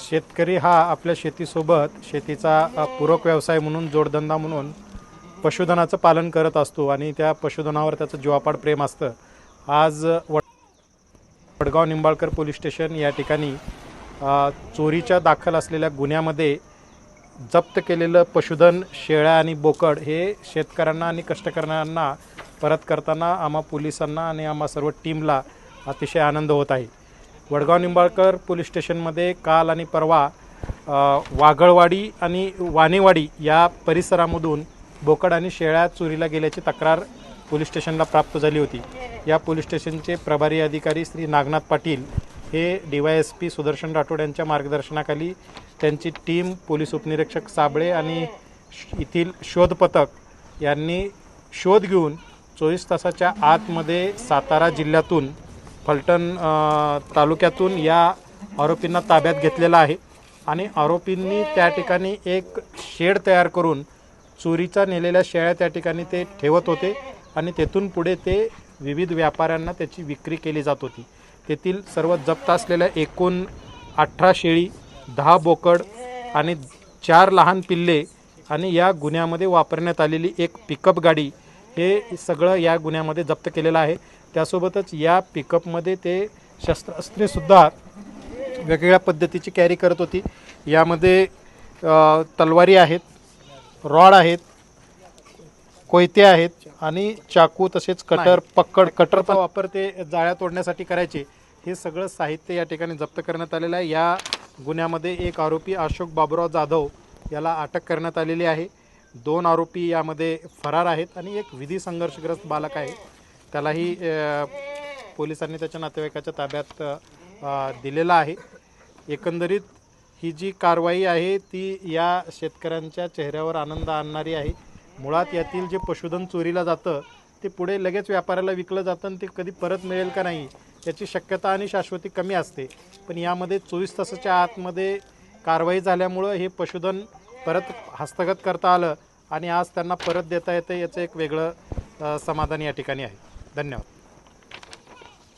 शेतकरी हा आपल्या शेतीसोबत शेतीचा पूरक व्यवसाय म्हणून जोडधंदा म्हणून पशुधनाचं पालन करत असतो आणि त्या पशुधनावर त्याचं जीवापाड प्रेम असतं। आज वडगाव निंबाळकर पोलीस स्टेशन या ठिकाणी चोरीच्या दाखल असलेल्या गुन्ह्यामध्ये जप्त केलेलं पशुधन शेळ्या आणि बोकड हे शेतकऱ्यांना आणि कष्टकर्त्यांना परत करताना आम्हा पोलिसांना आणि आम्हा सर्व टीमला अतिशय आनंद होत आहे। वडगाव निंबाळकर पोलीस स्टेशनमध्ये काल आणि परवा वागळवाडी आणि वानेवाडी या परिसरामधून बोकड आणि शेळ्या चोरीला गेल्याची तक्रार पोलीस स्टेशनला प्राप्त झाली होती। या पोलीस स्टेशनचे प्रभारी अधिकारी श्री नागनाथ पाटील हे DYSP सुदर्शन राठोड यांच्या मार्गदर्शनाखाली त्यांची टीम पोलीस उपनिरीक्षक साबळे आणि येथील शोध पथक यांनी शोध घेऊन 24 तासाच्या आतमध्ये सातारा जिल्ह्यातून फलटण तालुक्यातून या आरोपींना ताब्यात घेतलेला आहे आणि आरोपींनी त्या ठिकाणी एक शेड तयार करून चोरीचा नेलेल्या शेळ्या त्या ठिकाणी ते ठेवत होते आणि तेथून पुढे ते विविध व्यापाऱ्यांना त्याची विक्री केली जात होती। तेथील सर्व जप्त असलेल्या एकूण 18 शेळी, 10 बोकड आणि 4 लहान पिल्ले आणि या गुन्ह्यामध्ये वापरण्यात आलेली एक पिकअप गाडी हे सगळं या गुन्ह्यामध्ये जप्त केलेलं आहे। त्यासोबतच या पिकअपमध्ये ते शस्त्रास्त्रेसुद्धा वेगवेगळ्या पद्धतीची कॅरी करत होती। यामध्ये तलवारी आहेत, रॉड आहेत, कोयते आहेत आणि चाकू तसेच कटरचा वापर ते जाळ्या तोडण्यासाठी करायचे। हे सगळं साहित्य या ठिकाणी जप्त करण्यात आलेलं आहे। या गुन्ह्यामध्ये एक आरोपी अशोक बाबुराव जाधव याला अटक करण्यात आलेली आहे। 2 आरोपी यामध्ये फरार आहेत आणि एक विधी संघर्षग्रस्त बालक आहे, त्यालाही पोलिसांनी त्याच्या नातेवाईकाच्या ताब्यात दिलेला आहे। एकंदरीत ही जी कारवाई आहे ती या शेतकऱ्यांच्या चेहऱ्यावर आनंद आणणारी आहे। मुळात यातील जे पशुधन चोरीला जातं ते पुढे लगेच व्यापाऱ्याला विकलं जातं आणि ते कधी परत मिळेल का नाही याची शक्यता आणि शाश्वती कमी असते, पण यामध्ये 24 तासाच्या आतमध्ये कारवाई झाल्यामुळं हे पशुधन परत हस्तगत करता आलं आणि आज त्यांना परत देता येतं, याचं एक वेगळं समाधान या ठिकाणी आहे। धन्यवाद।